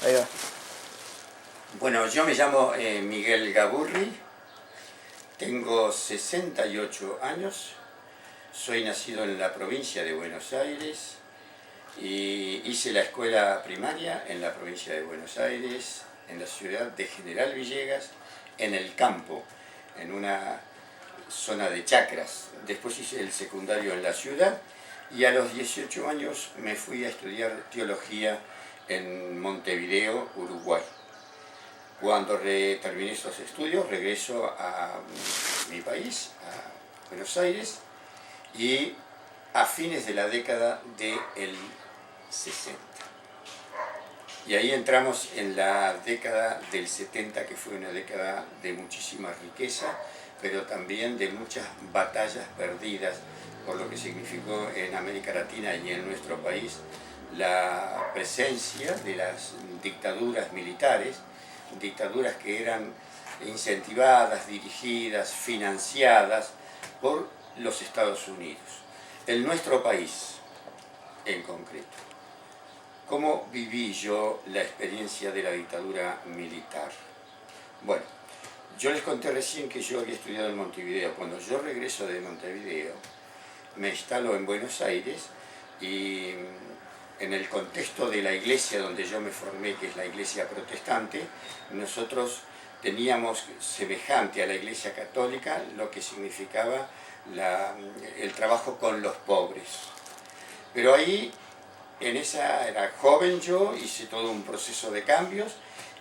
Ahí va. Bueno, yo me llamo Miguel Gaburri, tengo 68 años, soy nacido en la provincia de Buenos Aires y hice la escuela primaria en la provincia de Buenos Aires, en la ciudad de General Villegas, en el campo, en una zona de chacras. Después hice el secundario en la ciudad y a los 18 años me fui a estudiar teología en Montevideo, Uruguay. Cuando terminé esos estudios, regreso a mi país, a Buenos Aires, y a fines de la década del 60. Y ahí entramos en la década del 70, que fue una década de muchísima riqueza, pero también de muchas batallas perdidas, por lo que significó en América Latina y en nuestro país la presencia de las dictaduras militares, dictaduras que eran incentivadas, dirigidas, financiadas por los Estados Unidos. En nuestro país, en concreto, ¿cómo viví yo la experiencia de la dictadura militar? Bueno, yo les conté recién que yo había estudiado en Montevideo. Cuando yo regreso de Montevideo, me instalo en Buenos Aires y en el contexto de la iglesia donde yo me formé, que es la iglesia protestante, nosotros teníamos semejante a la iglesia católica lo que significaba el trabajo con los pobres. Pero ahí, era joven yo, hice todo un proceso de cambios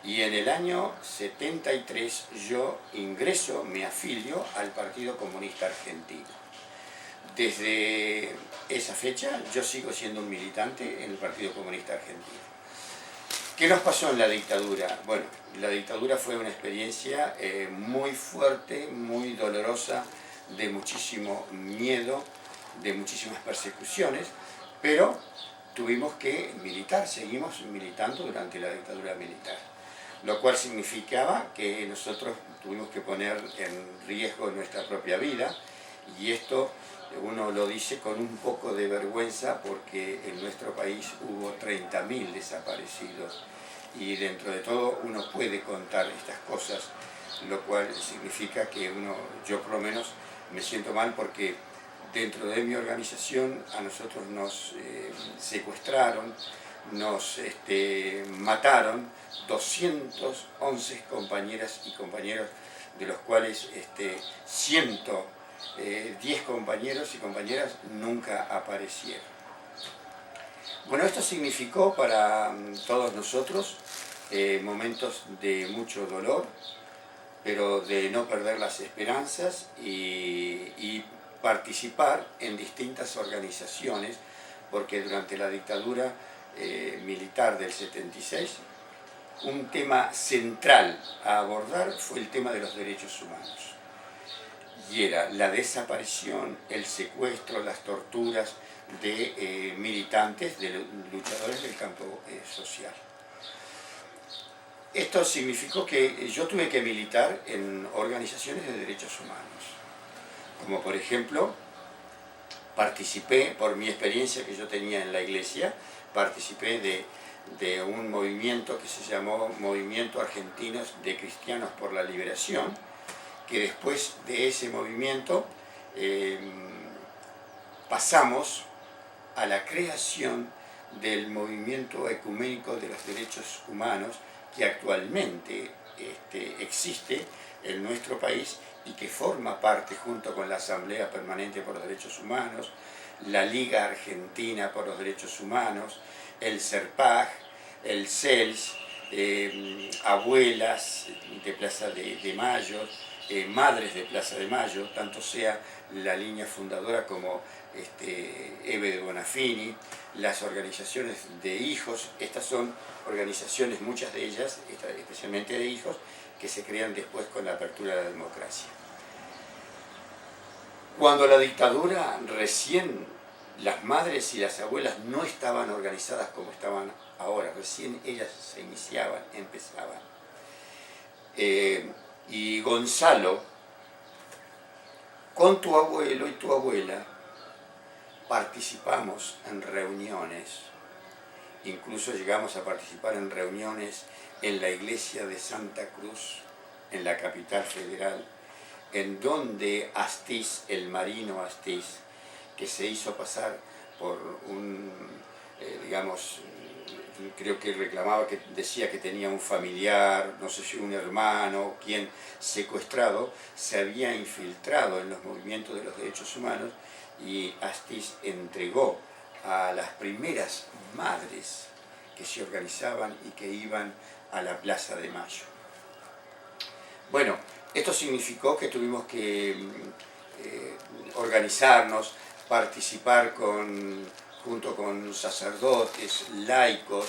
y en el año 73 yo ingreso, me afilio al Partido Comunista Argentino. Desde esa fecha yo sigo siendo un militante en el Partido Comunista Argentino. ¿Qué nos pasó en la dictadura? Bueno, la dictadura fue una experiencia muy fuerte, muy dolorosa, de muchísimo miedo, de muchísimas persecuciones, pero tuvimos que militar, seguimos militando durante la dictadura militar, lo cual significaba que nosotros tuvimos que poner en riesgo nuestra propia vida, y esto uno lo dice con un poco de vergüenza porque en nuestro país hubo 30.000 desaparecidos y dentro de todo uno puede contar estas cosas, lo cual significa que yo por lo menos me siento mal porque dentro de mi organización a nosotros nos secuestraron, nos mataron 211 compañeras y compañeros, de los cuales 110 compañeros y compañeras nunca aparecieron. Bueno, esto significó para todos nosotros momentos de mucho dolor, pero de no perder las esperanzas y participar en distintas organizaciones, porque durante la dictadura militar del 76, un tema central a abordar fue el tema de los derechos humanos. Y era la desaparición, el secuestro, las torturas de militantes, de luchadores del campo social. Esto significó que yo tuve que militar en organizaciones de derechos humanos, como por ejemplo, participé, por mi experiencia que yo tenía en la iglesia, participé de un movimiento que se llamó Movimiento Argentinos de Cristianos por la Liberación, que después de ese movimiento pasamos a la creación del movimiento ecuménico de los derechos humanos, que actualmente existe en nuestro país y que forma parte, junto con la Asamblea Permanente por los Derechos Humanos, la Liga Argentina por los Derechos Humanos, el CERPAG, el CELS, abuelas de Plaza de Mayo, madres de Plaza de Mayo, tanto sea la línea fundadora como Eve de Bonafini, las organizaciones de hijos. Estas son organizaciones, muchas de ellas, especialmente de hijos, que se crean después con la apertura de la democracia. Cuando la dictadura recién, las madres y las abuelas no estaban organizadas como estaban ahora, recién ellas se iniciaban, empezaban. Y Gonzalo, con tu abuelo y tu abuela, participamos en reuniones incluso llegamos a participar en reuniones en la iglesia de Santa Cruz, en la capital federal, en donde Astiz, el marino Astiz, que se hizo pasar por un, digamos, creo que reclamaba, que decía que tenía un familiar, no sé si un hermano, quien secuestrado, se había infiltrado en los movimientos de los derechos humanos, y Astiz entregó a las primeras madres que se organizaban y que iban a la Plaza de Mayo. Bueno, esto significó que tuvimos que organizarnos, participar junto con sacerdotes, laicos,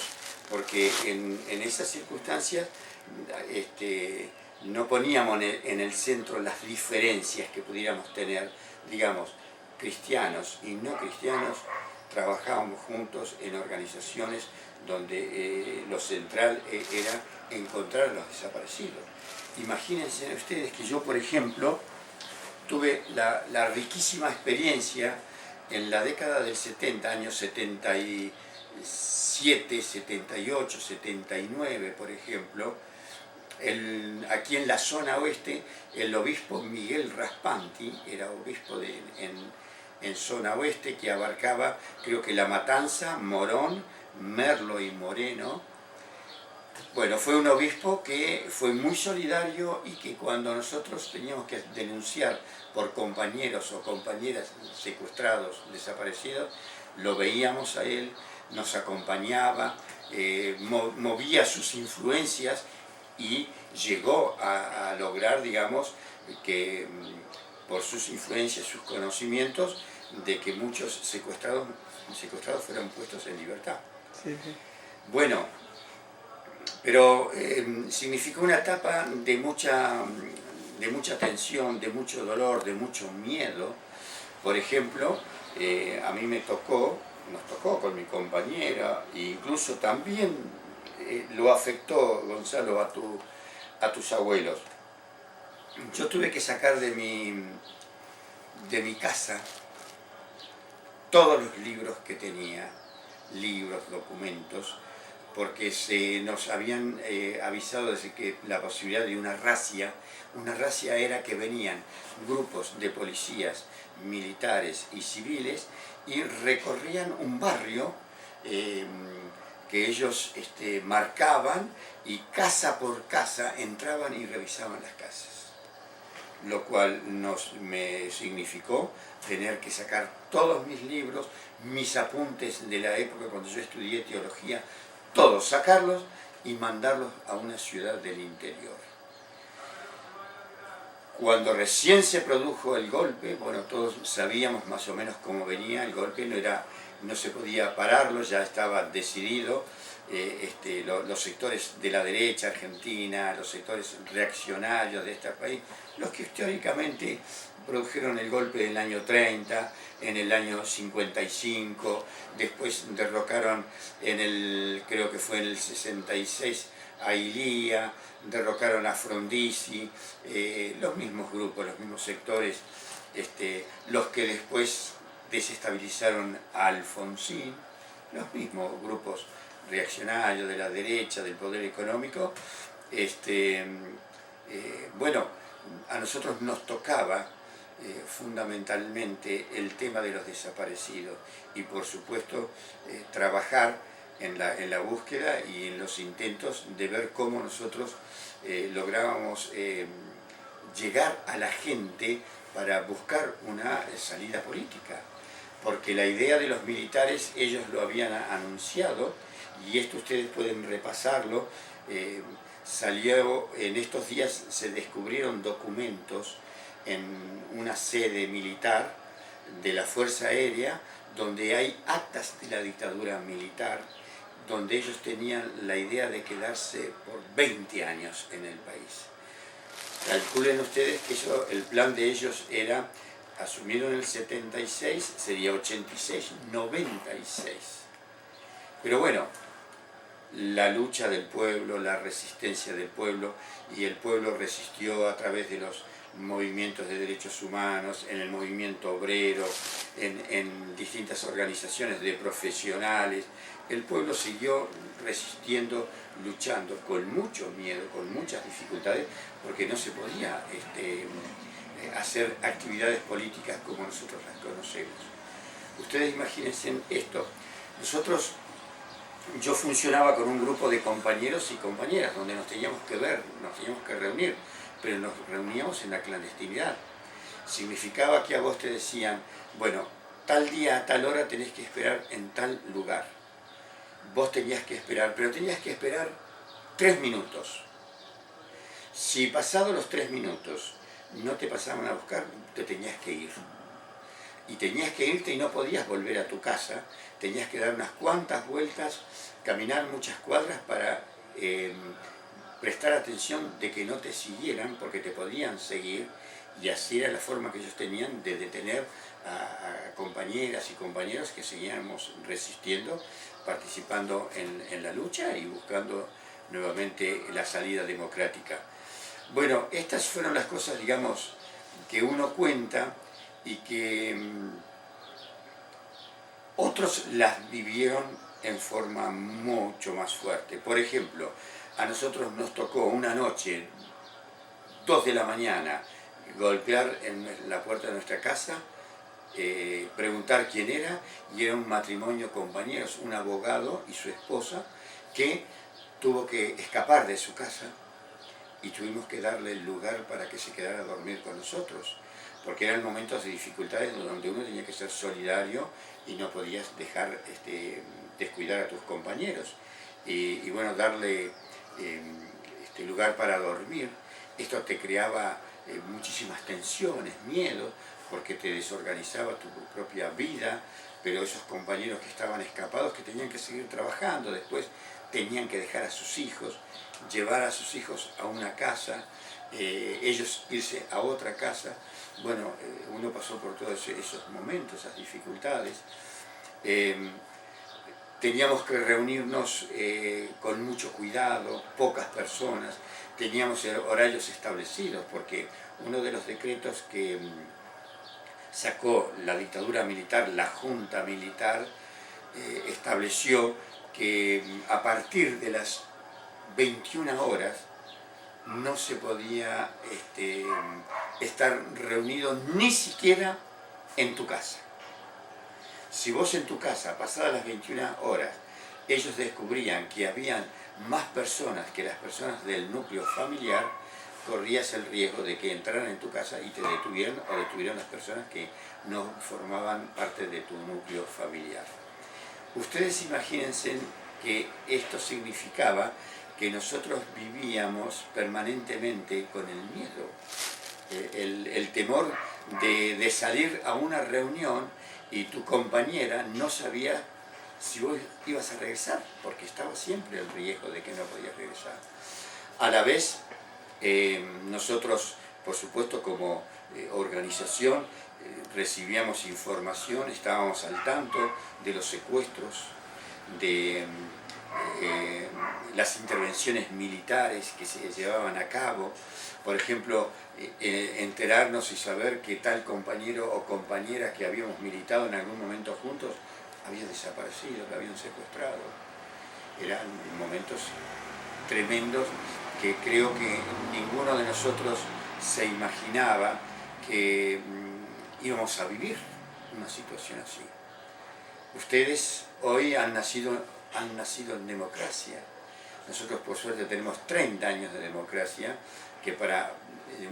porque en esas circunstancias no poníamos en el centro las diferencias que pudiéramos tener, digamos, cristianos y no cristianos. Trabajábamos juntos en organizaciones donde lo central era encontrar a los desaparecidos. Imagínense ustedes que yo, por ejemplo, tuve la riquísima experiencia en la década del 70, años 77, 78, 79, por ejemplo, aquí en la zona oeste, el obispo Miguel Raspanti era obispo en zona oeste, que abarcaba, creo que La Matanza, Morón, Merlo y Moreno. Bueno, fue un obispo que fue muy solidario y que cuando nosotros teníamos que denunciar por compañeros o compañeras secuestrados, desaparecidos, lo veíamos a él, nos acompañaba, movía sus influencias y llegó a lograr, digamos, que por sus influencias, sus conocimientos, de que muchos secuestrados fueran puestos en libertad. Sí, sí. Bueno, pero significó una etapa de mucha tensión, de mucho dolor, de mucho miedo. Por ejemplo, a mí nos tocó con mi compañera, e incluso también lo afectó, Gonzalo, a tus abuelos. Yo tuve que sacar de mi casa todos los libros que tenía, libros, documentos, porque se nos habían avisado de que la posibilidad de una razzia era que venían grupos de policías, militares y civiles y recorrían un barrio que ellos marcaban, y casa por casa entraban y revisaban las casas, lo cual me significó tener que sacar todos mis libros, mis apuntes de la época cuando yo estudié teología, todos sacarlos y mandarlos a una ciudad del interior. Cuando recién se produjo el golpe, bueno, todos sabíamos más o menos cómo venía el golpe, no se podía pararlo, ya estaba decidido. Los sectores de la derecha argentina, los sectores reaccionarios de este país, los que históricamente produjeron el golpe en el año 30, en el año 55, después derrocaron creo que fue en el 66 a Ilía, derrocaron a Frondizi, los mismos grupos, los mismos sectores, los que después desestabilizaron a Alfonsín, los mismos grupos reaccionarios de la derecha, del poder económico. Bueno, a nosotros nos tocaba fundamentalmente el tema de los desaparecidos y, por supuesto, trabajar en la búsqueda y en los intentos de ver cómo nosotros lográbamos llegar a la gente para buscar una salida política, porque la idea de los militares ellos lo habían anunciado, y esto ustedes pueden repasarlo. Salió en estos días, se descubrieron documentos en una sede militar de la Fuerza Aérea donde hay actas de la dictadura militar, donde ellos tenían la idea de quedarse por 20 años en el país. Calculen ustedes que el plan de ellos era, asumido en el 76, sería 86, 96. Pero bueno, la lucha del pueblo, la resistencia del pueblo, y el pueblo resistió a través de los movimientos de derechos humanos, en el movimiento obrero, en distintas organizaciones de profesionales. El pueblo siguió resistiendo, luchando con mucho miedo, con muchas dificultades, porque no se podía hacer actividades políticas como nosotros las conocemos. Ustedes imagínense esto. Yo funcionaba con un grupo de compañeros y compañeras donde nos teníamos que ver, nos teníamos que reunir, pero nos reuníamos en la clandestinidad. Significaba que a vos te decían, bueno, tal día a tal hora tenés que esperar en tal lugar. Vos tenías que esperar, pero tenías que esperar 3 minutos. Si pasados los 3 minutos no te pasaban a buscar, te tenías que ir. Y tenías que irte y no podías volver a tu casa, tenías que dar unas cuantas vueltas, caminar muchas cuadras para prestar atención de que no te siguieran, porque te podían seguir, y así era la forma que ellos tenían de detener a compañeras y compañeros que seguíamos resistiendo, participando en la lucha y buscando nuevamente la salida democrática. Bueno, estas fueron las cosas, digamos, que uno cuenta y que otros las vivieron en forma mucho más fuerte. Por ejemplo, a nosotros nos tocó una noche, 2 de la mañana, golpear en la puerta de nuestra casa, preguntar quién era, y era un matrimonio compañeros, un abogado y su esposa, que tuvo que escapar de su casa y tuvimos que darle el lugar para que se quedara a dormir con nosotros, porque eran momentos de dificultades donde uno tenía que ser solidario y no podías dejar descuidar a tus compañeros. Y bueno, darle lugar para dormir, esto te creaba muchísimas tensiones, miedo, porque te desorganizaba tu propia vida, pero esos compañeros que estaban escapados, que tenían que seguir trabajando, después tenían que dejar a sus hijos, llevar a sus hijos a una casa, ellos irse a otra casa. Bueno, uno pasó por todos esos momentos, esas dificultades. Teníamos que reunirnos con mucho cuidado, pocas personas, teníamos horarios establecidos, porque uno de los decretos que sacó la dictadura militar, la junta militar, estableció que a partir de las 21 horas no se podía estar reunido ni siquiera en tu casa. Si vos en tu casa, pasadas las 21 horas, ellos descubrían que habían más personas que las personas del núcleo familiar, corrías el riesgo de que entraran en tu casa y te detuvieran o detuvieran las personas que no formaban parte de tu núcleo familiar. Ustedes imagínense que esto significaba que nosotros vivíamos permanentemente con el miedo, el temor de salir a una reunión y tu compañera no sabía si vos ibas a regresar, porque estaba siempre el riesgo de que no podías regresar. A la vez, nosotros, por supuesto, como organización, recibíamos información, estábamos al tanto de los secuestros, de las intervenciones militares que se llevaban a cabo. Por ejemplo, enterarnos y saber que tal compañero o compañera que habíamos militado en algún momento juntos había desaparecido, lo habían secuestrado. Eran momentos tremendos que creo que ninguno de nosotros se imaginaba que íbamos a vivir una situación así. Ustedes hoy han nacido en democracia. Nosotros por suerte tenemos 30 años de democracia, que para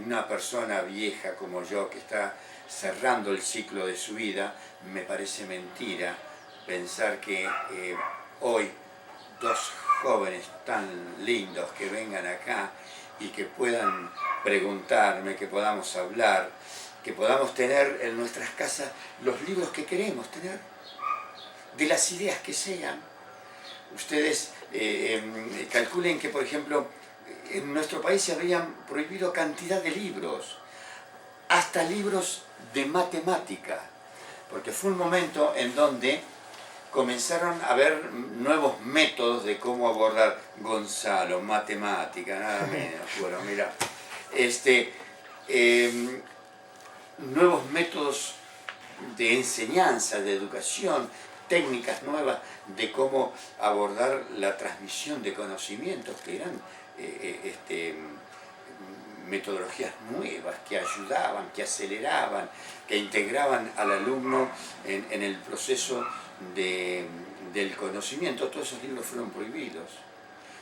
una persona vieja como yo, que está cerrando el ciclo de su vida, me parece mentira pensar que hoy 2 jóvenes tan lindos que vengan acá y que puedan preguntarme, que podamos hablar, que podamos tener en nuestras casas los libros que queremos tener, de las ideas que sean. Ustedes calculen que, por ejemplo, en nuestro país se habían prohibido cantidad de libros, hasta libros de matemática, porque fue un momento en donde comenzaron a haber nuevos métodos de cómo abordar Gonzalo, matemática, nada menos. Bueno, mira, nuevos métodos de enseñanza, de educación, técnicas nuevas de cómo abordar la transmisión de conocimientos, que eran metodologías nuevas que ayudaban, que aceleraban, que integraban al alumno en el proceso del conocimiento. Todos esos libros fueron prohibidos.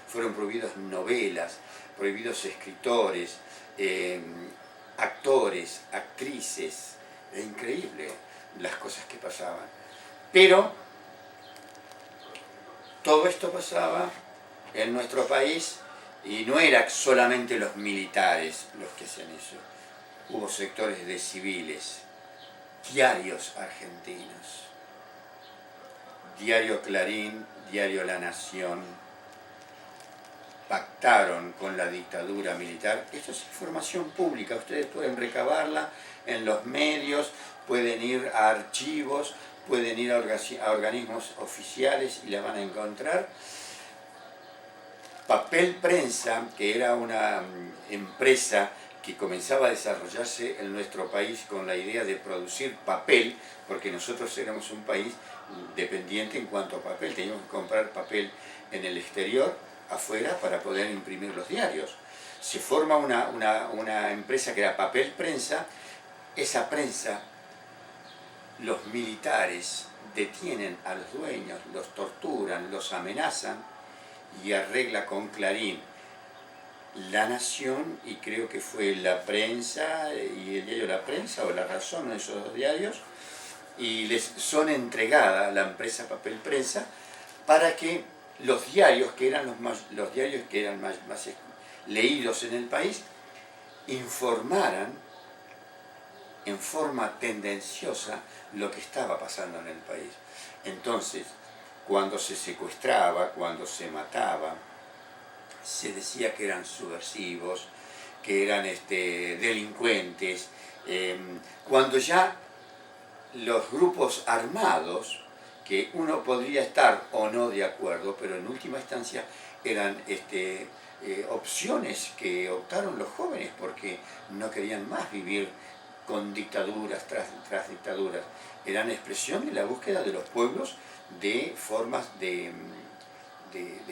Fueron prohibidas novelas, prohibidos escritores, actores, actrices. Es increíble las cosas que pasaban. Pero todo esto pasaba en nuestro país y no eran solamente los militares los que hacían eso. Hubo sectores de civiles, diarios argentinos, Diario Clarín, Diario La Nación, pactaron con la dictadura militar. Esto es información pública, ustedes pueden recabarla en los medios, pueden ir a archivos, pueden ir a organismos oficiales y la van a encontrar. Papel Prensa, que era una empresa que comenzaba a desarrollarse en nuestro país con la idea de producir papel, porque nosotros éramos un país dependiente en cuanto a papel, teníamos que comprar papel en el exterior, afuera, para poder imprimir los diarios. Se forma una empresa que era Papel Prensa. Esa prensa, los militares detienen a los dueños, los torturan, los amenazan, y arregla con Clarín, La Nación, y creo que fue La Prensa y el diario La Prensa o La Razón, esos dos diarios, y les son entregadas a la empresa Papel Prensa para que los diarios que eran más leídos en el país informaran en forma tendenciosa lo que estaba pasando en el país. Entonces, cuando se secuestraba, cuando se mataba, se decía que eran subversivos, que eran delincuentes. Cuando ya los grupos armados, que uno podría estar o no de acuerdo, pero en última instancia eran opciones que optaron los jóvenes porque no querían más vivir con dictaduras tras dictaduras. Eran expresión de la búsqueda de los pueblos de formas de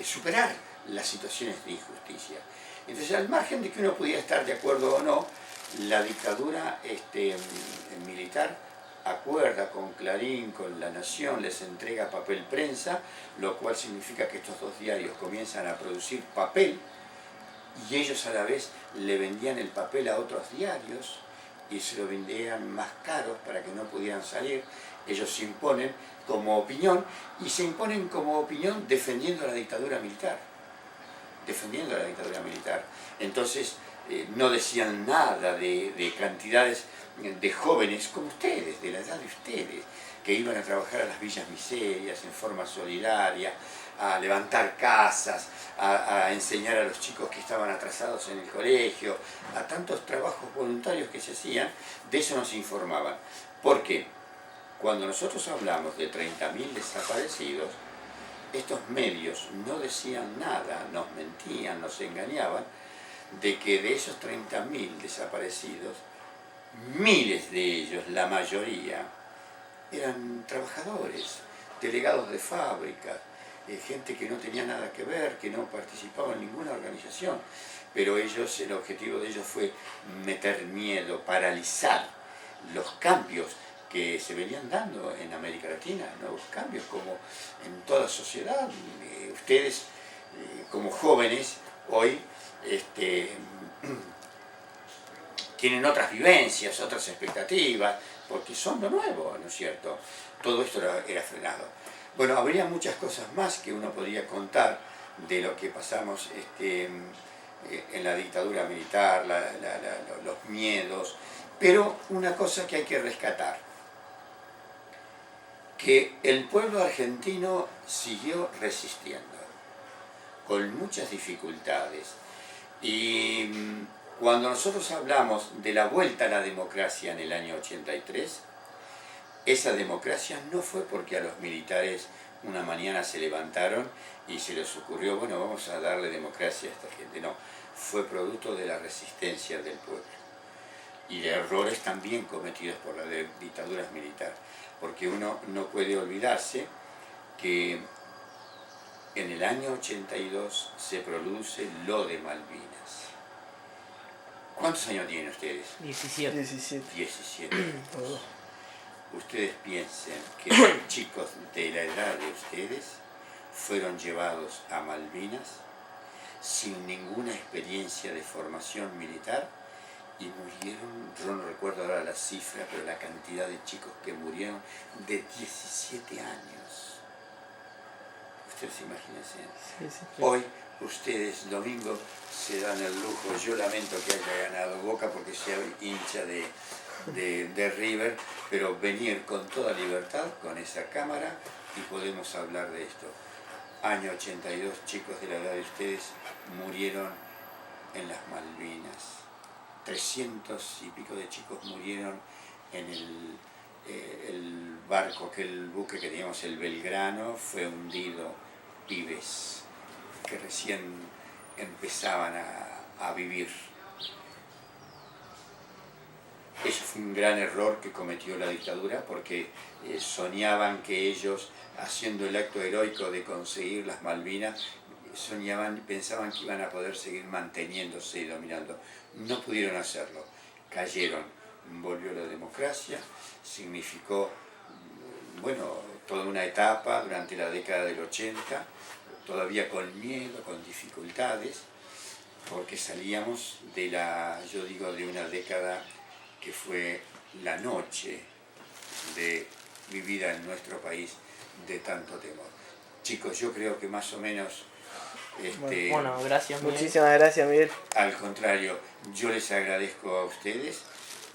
superar las situaciones de injusticia. Entonces, al margen de que uno pudiera estar de acuerdo o no, la dictadura militar acuerda con Clarín, con La Nación, les entrega Papel Prensa, lo cual significa que estos dos diarios comienzan a producir papel, y ellos a la vez le vendían el papel a otros diarios y se lo vendían más caros para que no pudieran salir. Ellos se imponen como opinión, y se imponen como opinión defendiendo la dictadura militar. Defendiendo la dictadura militar. Entonces, no decían nada de cantidades de jóvenes como ustedes, de la edad de ustedes, que iban a trabajar a las villas miserias en forma solidaria, a levantar casas, a enseñar a los chicos que estaban atrasados en el colegio, a tantos trabajos voluntarios que se hacían. De eso nos informaban. ¿Por qué? Cuando nosotros hablamos de 30.000 desaparecidos, estos medios no decían nada, nos mentían, nos engañaban, de que de esos 30.000 desaparecidos, miles de ellos, la mayoría, eran trabajadores, delegados de fábricas, gente que no tenía nada que ver, que no participaba en ninguna organización, pero ellos, el objetivo de ellos fue meter miedo, paralizar los cambios que se venían dando en América Latina, nuevos cambios como en toda sociedad. Ustedes, como jóvenes, hoy tienen otras vivencias, otras expectativas, porque son lo nuevo, ¿no es cierto? Todo esto era frenado. Bueno, habría muchas cosas más que uno podría contar de lo que pasamos en la dictadura militar, los miedos, pero una cosa que hay que rescatar, que el pueblo argentino siguió resistiendo, con muchas dificultades. Y cuando nosotros hablamos de la vuelta a la democracia en el año 83, esa democracia no fue porque a los militares una mañana se levantaron y se les ocurrió, bueno, vamos a darle democracia a esta gente. No, fue producto de la resistencia del pueblo. y de errores también cometidos por las dictaduras militares, porque uno no puede olvidarse que en el año 82 se produce lo de Malvinas. ¿Cuántos años tienen ustedes? 17. 17 años. Ustedes piensen que los chicos de la edad de ustedes fueron llevados a Malvinas sin ninguna experiencia de formación militar y murieron, yo no recuerdo ahora la cifra, pero la cantidad de chicos que murieron de 17 años. Ustedes imagínense. Sí. Hoy ustedes domingo se dan el lujo, yo lamento que haya ganado Boca porque sea hincha de River, pero venir con toda libertad con esa cámara y podemos hablar de esto. Año 82, chicos de la edad de ustedes murieron en las Malvinas. 300 y pico de chicos murieron en el barco, aquel buque que teníamos, el Belgrano, fue hundido. Pibes que recién empezaban a vivir. Eso fue un gran error que cometió la dictadura porque soñaban que ellos, haciendo el acto heroico de conseguir las Malvinas, pensaban que iban a poder seguir manteniéndose y dominando. No pudieron hacerlo, cayeron, volvió la democracia, significó, bueno, toda una etapa durante la década del 80, todavía con miedo, con dificultades, porque salíamos de de una década que fue la noche vivida en nuestro país de tanto temor. Chicos, yo creo que más o menos... Bueno, gracias, Miguel. Muchísimas gracias, Miguel. Al contrario, yo les agradezco a ustedes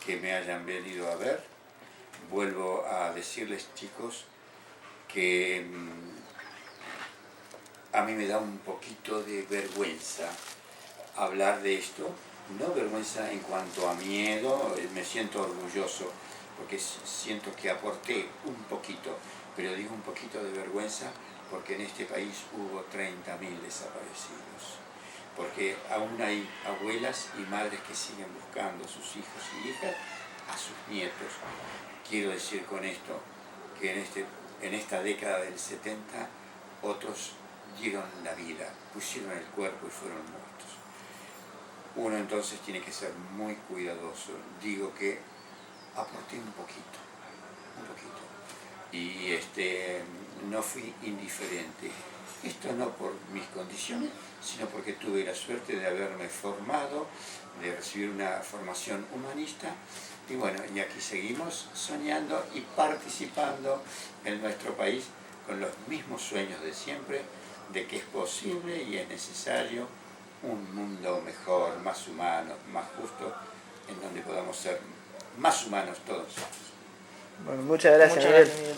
que me hayan venido a ver. Vuelvo a decirles, chicos, que a mí me da un poquito de vergüenza hablar de esto. No vergüenza en cuanto a miedo, me siento orgulloso porque siento que aporté un poquito, pero digo un poquito de vergüenza porque en este país hubo 30.000 desaparecidos, porque aún hay abuelas y madres que siguen buscando a sus hijos y hijas, a sus nietos. Quiero decir con esto que en esta década del 70 otros dieron la vida, pusieron el cuerpo y fueron muertos. Uno entonces tiene que ser muy cuidadoso. Digo que aporté un poquito. Y no fui indiferente. Esto no por mis condiciones, sino porque tuve la suerte de haberme formado, de recibir una formación humanista. Y bueno, y aquí seguimos soñando y participando en nuestro país con los mismos sueños de siempre, de que es posible y es necesario un mundo mejor, más humano, más justo, en donde podamos ser más humanos todos. Bueno, muchas gracias, Miguel. Miguel.